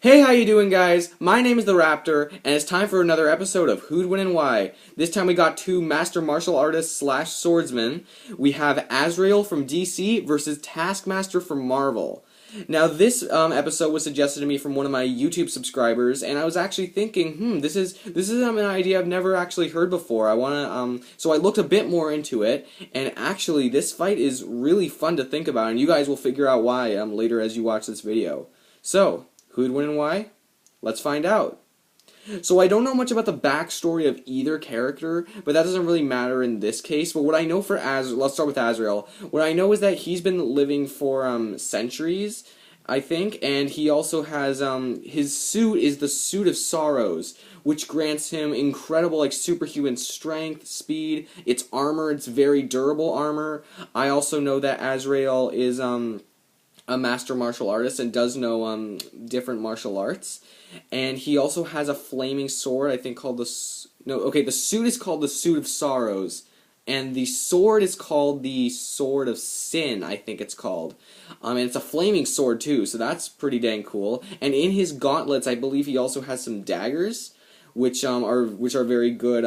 Hey, how you doing, guys? My name is the Raptor, and it's time for another episode of Who'd Win and Why. This time we got two master martial artists slash swordsmen. We have Azrael from DC versus Taskmaster from Marvel. Now, this episode was suggested to me from one of my YouTube subscribers, and I was actually thinking, this is an idea I've never actually heard before. So I looked a bit more into it, and actually, this fight is really fun to think about, and you guys will figure out why later as you watch this video. So, who'd win and why? Let's find out. So I don't know much about the backstory of either character, but that doesn't really matter in this case. But what I know for let's start with Azrael. What I know is that he's been living for centuries, I think, and he also has his suit is the Suit of Sorrows, which grants him incredible superhuman strength, speed. It's armor, it's very durable armor. I also know that Azrael is a master martial artist and does know different martial arts, and he also has a flaming sword. I think called the suit is called the Suit of Sorrows, and the sword is called the Sword of Sin. I think it's called, and it's a flaming sword too. So that's pretty dang cool. And in his gauntlets, I believe he also has some daggers, which are very good.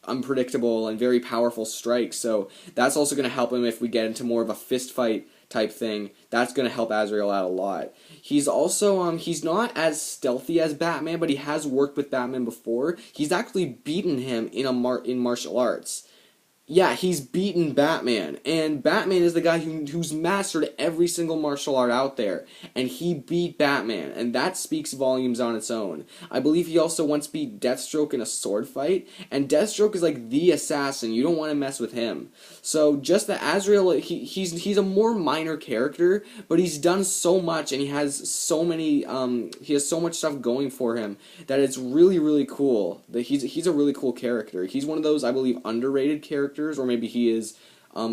Unpredictable and very powerful strikes. So that's also going to help him if we get into more of a fist fight type thing. That's going to help Azrael out a lot. He's also he's not as stealthy as Batman, but he has worked with Batman before. He's actually beaten him in martial arts. Yeah, he's beaten Batman, and Batman is the guy who's mastered every single martial art out there, and he beat Batman, and that speaks volumes on its own. I believe he also once beat Deathstroke in a sword fight, and Deathstroke is like the assassin. You don't want to mess with him. So just that Azrael, he's a more minor character, but he's done so much, and he has so much stuff going for him that it's really cool. That he's a really cool character. He's one of those, I believe, underrated characters, or maybe he is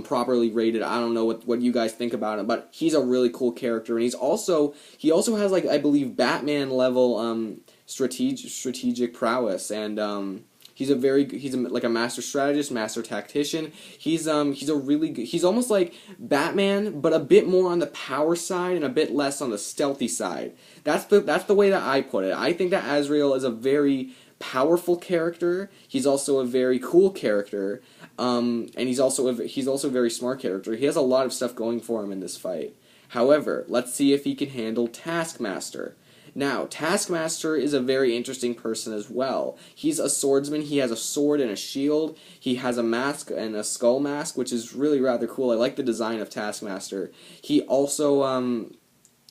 properly rated. I don't know what you guys think about him, but he's a really cool character, and he also has, like, I believe, Batman level strategic prowess, and he's like a master strategist, master tactician. He's almost like Batman, but a bit more on the power side and a bit less on the stealthy side. That's the way that I put it. I think that Azrael is a very powerful character. He's also a very cool character, and he's also a very smart character. He has a lot of stuff going for him in this fight. However, let's see if he can handle Taskmaster. Now, Taskmaster is a very interesting person as well. He's a swordsman. He has a sword and a shield. He has a mask and a skull mask, which is really rather cool. I like the design of Taskmaster. He also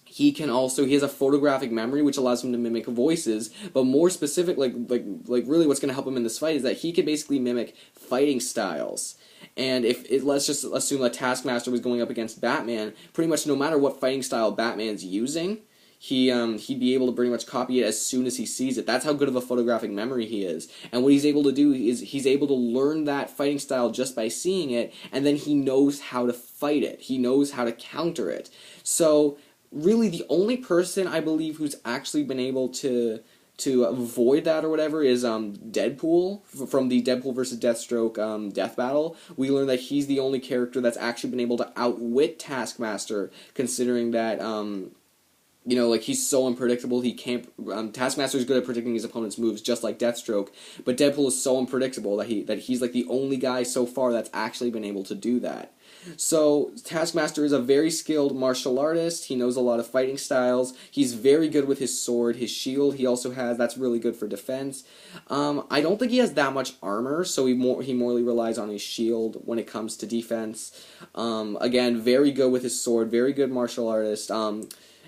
he has a photographic memory, which allows him to mimic voices, but more specific, like really what's going to help him in this fight is that he can basically mimic fighting styles. And let's just assume that Taskmaster was going up against Batman, pretty much no matter what fighting style Batman's using, he'd be able to pretty much copy it as soon as he sees it. That's how good of a photographic memory he is. And what he's able to do is he's able to learn that fighting style just by seeing it, and then he knows how to fight it. He knows how to counter it. So really, the only person I believe who's actually been able to avoid that or whatever is Deadpool from the Deadpool versus Deathstroke death battle. We learned that he's the only character that's actually been able to outwit Taskmaster, considering that he's so unpredictable. He can't. Taskmaster is good at predicting his opponent's moves, just like Deathstroke. But Deadpool is so unpredictable that he's like the only guy so far that's actually been able to do that. So Taskmaster is a very skilled martial artist. He knows a lot of fighting styles. He's very good with his sword, his shield. He also has that's really good for defense. I don't think he has that much armor, so he morely relies on his shield when it comes to defense. Again, very good with his sword. Very good martial artist.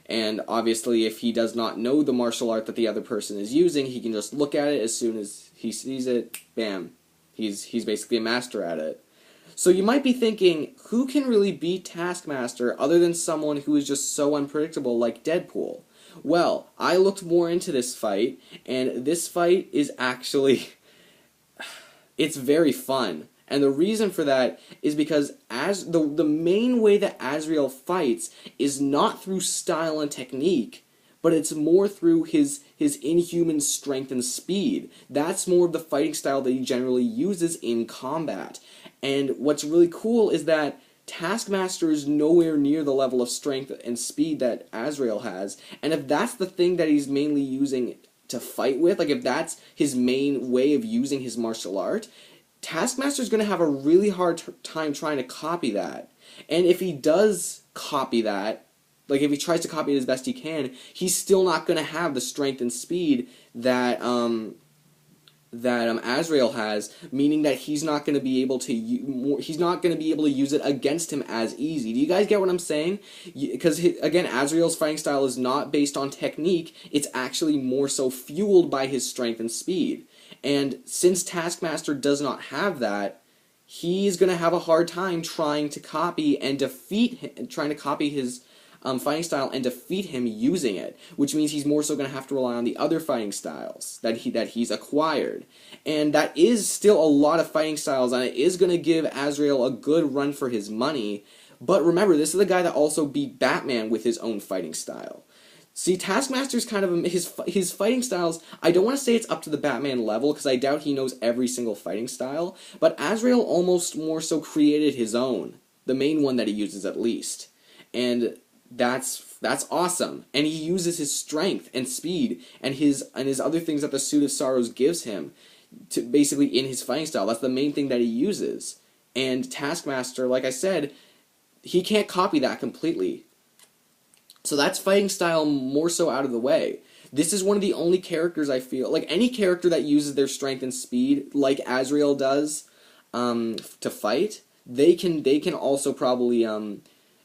And obviously, if he does not know the martial art that the other person is using, he can just look at it as soon as he sees it. Bam, he's basically a master at it. So you might be thinking, who can really beat Taskmaster other than someone who is just so unpredictable like Deadpool? Well, I looked more into this fight, and this fight is actually it's very fun. And the reason for that is because the main way that Azrael fights is not through style and technique, but it's more through his inhuman strength and speed. That's more of the fighting style that he generally uses in combat. And what's really cool is that Taskmaster is nowhere near the level of strength and speed that Azrael has, and if that's the thing that he's mainly using to fight with, like if that's his main way of using his martial art, Taskmaster's going to have a really hard time trying to copy that. And if he does copy that, like if he tries to copy it as best he can, he's still not going to have the strength and speed that Azrael has, meaning that he's not going to be able to use it against him as easy. Do you guys get what I'm saying? Because again, Azrael's fighting style is not based on technique; it's actually more so fueled by his strength and speed. And since Taskmaster does not have that, he's going to have a hard time trying to copy and defeat him, trying to copy his fighting style and defeat him using it, which means he's more so going to have to rely on the other fighting styles that he's acquired. And that is still a lot of fighting styles, and it is going to give Azrael a good run for his money. But remember, this is the guy that also beat Batman with his own fighting style. See, Taskmaster's kind of his fighting styles. I don't want to say it's up to the Batman level, because I doubt he knows every single fighting style. But Azrael almost more so created his own, the main one that he uses at least, and that's awesome. And he uses his strength and speed and his other things that the Suit of Sorrows gives him to basically in his fighting style. That's the main thing that he uses. And Taskmaster, like I said, he can't copy that completely. So that's fighting style more so out of the way. This is one of the only characters I feel like any character that uses their strength and speed like Azrael does to fight, they can also probably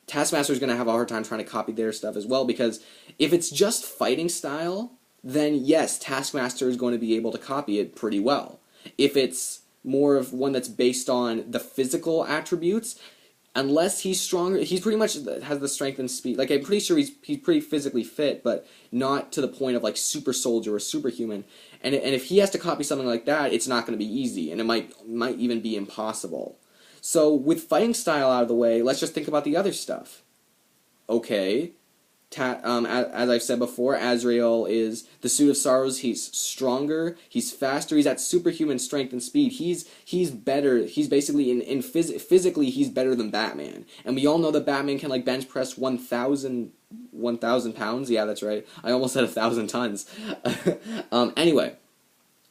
Taskmaster's going to have a hard time trying to copy their stuff as well, because if it's just fighting style, then yes, Taskmaster is going to be able to copy it pretty well. If it's more of one that's based on the physical attributes, unless he's stronger, he's pretty much has the strength and speed. Like, I'm pretty sure he's pretty physically fit, but not to the point of like super soldier or superhuman. And if he has to copy something like that, it's not going to be easy, and it might even be impossible. So, with fighting style out of the way, let's just think about the other stuff. Okay, as I've said before, Azrael is the Suit of Sorrows. He's stronger, he's faster, he's at superhuman strength and speed. He's better. He's basically physically he's better than Batman. And we all know that Batman can like bench press 1,000 pounds. Yeah, that's right. I almost said 1,000 tons. Anyway.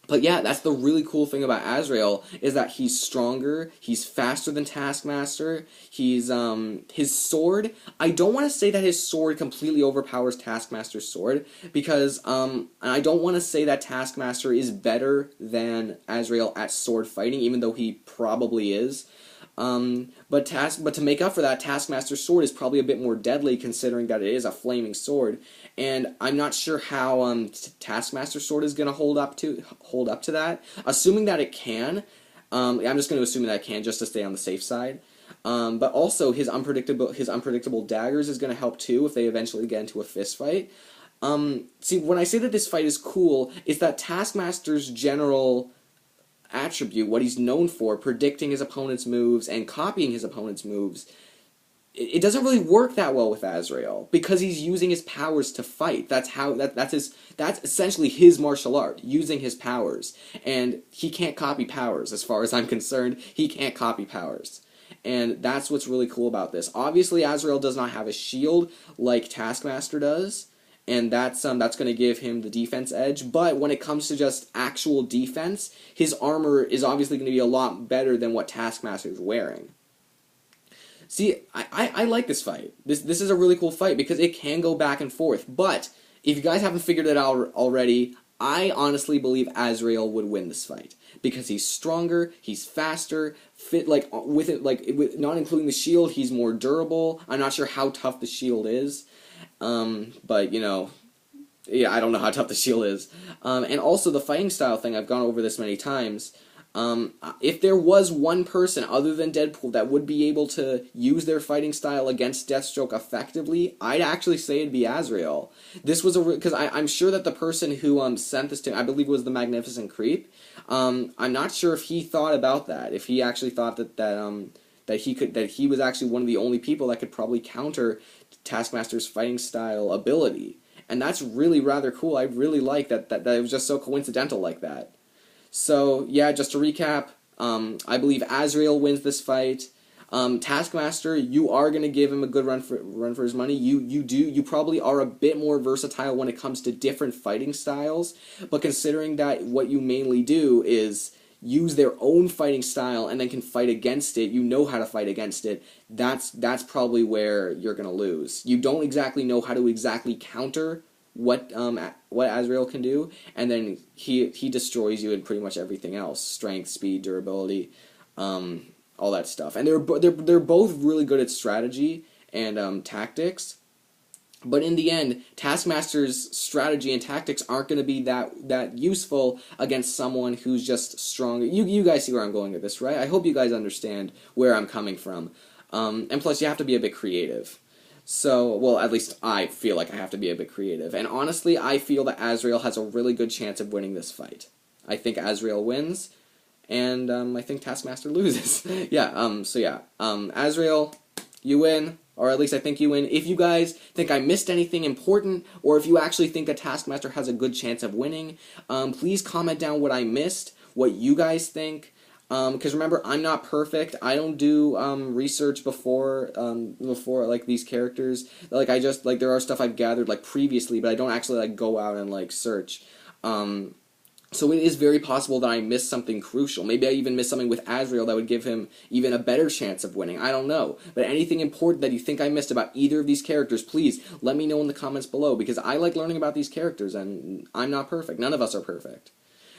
But yeah, that's the really cool thing about Azrael, is that he's stronger, he's faster than Taskmaster, he's, his sword, I don't want to say that his sword completely overpowers Taskmaster's sword, because, I don't want to say that Taskmaster is better than Azrael at sword fighting, even though he probably is. But to make up for that, Taskmaster's sword is probably a bit more deadly, considering that it is a flaming sword. And I'm not sure how Taskmaster's sword is going to hold up to that. Assuming that it can, I'm just going to assume that it can, just to stay on the safe side. But also his unpredictable daggers is going to help too if they eventually get into a fist fight. See, when I say that this fight is cool, it's that Taskmaster's general attribute, what he's known for, predicting his opponent's moves and copying his opponent's moves, it doesn't really work that well with Azrael, because he's using his powers to fight. That's essentially his martial art, using his powers, and he can't copy powers. As far as I'm concerned, he can't copy powers. And that's what's really cool about this. Obviously, Azrael does not have a shield like Taskmaster does, and that's going to give him the defense edge. But when it comes to just actual defense, his armor is obviously going to be a lot better than what Taskmaster is wearing. See, I like this fight. This is a really cool fight, because it can go back and forth. But if you guys haven't figured it out already, I honestly believe Azrael would win this fight, because he's stronger, he's faster, not including the shield, he's more durable. I'm not sure how tough the shield is. But, you know, yeah, I don't know how tough the shield is. And also the fighting style thing, I've gone over this many times. If there was one person other than Deadpool that would be able to use their fighting style against Deathstroke effectively, I'd actually say it'd be Azrael. This was because I'm sure that the person who sent this to me, I believe it was the Magnificent Creep. I'm not sure if he thought about that, if he actually thought that he was actually one of the only people that could probably counter Taskmaster's fighting style ability. And that's really rather cool. I really like that it was just so coincidental like that. So, yeah, just to recap, I believe Azrael wins this fight. Taskmaster, you are going to give him a good run for his money. You probably are a bit more versatile when it comes to different fighting styles, but considering that what you mainly do is use their own fighting style and then can fight against it, you know how to fight against it, that's probably where you're going to lose. You don't exactly know how to exactly counter what Azrael can do, and then he destroys you in pretty much everything else: strength, speed, durability, all that stuff. And they're both really good at strategy and tactics. But in the end, Taskmaster's strategy and tactics aren't going to be that useful against someone who's just stronger. You guys see where I'm going with this, right? I hope you guys understand where I'm coming from. And plus, you have to be a bit creative. So, well, at least I feel like I have to be a bit creative. And honestly, I feel that Azrael has a really good chance of winning this fight. I think Azrael wins, and I think Taskmaster loses. Azrael, you win. Or at least I think you win. If you guys think I missed anything important, or if you actually think that Taskmaster has a good chance of winning, please comment down what I missed, what you guys think. Because remember, I'm not perfect. I don't do research before like these characters. Like there are stuff I've gathered like previously, but I don't actually like go out and like search. So it is very possible that I missed something crucial. Maybe I even missed something with Azrael that would give him even a better chance of winning. I don't know. But anything important that you think I missed about either of these characters, please let me know in the comments below, because I like learning about these characters, and I'm not perfect. None of us are perfect.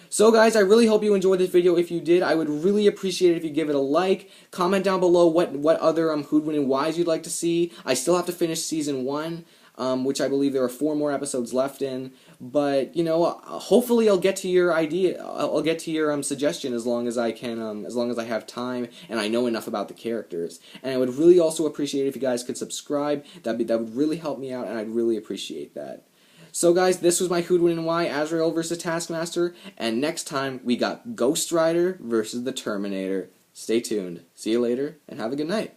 So guys, I really hope you enjoyed this video. If you did, I would really appreciate it if you give it a like. Comment down below what other Who'd Win and Whys you'd like to see. I still have to finish Season 1. Which I believe there are 4 more episodes left in, but you know, hopefully I'll get to your idea. I'll get to your suggestion as long as I can, as long as I have time and I know enough about the characters. And I would really also appreciate it if you guys could subscribe. That would really help me out, and I'd really appreciate that. So guys, this was my Who'd Win and Why, Azrael vs. Taskmaster, and next time we got Ghost Rider versus the Terminator. Stay tuned. See you later, and have a good night.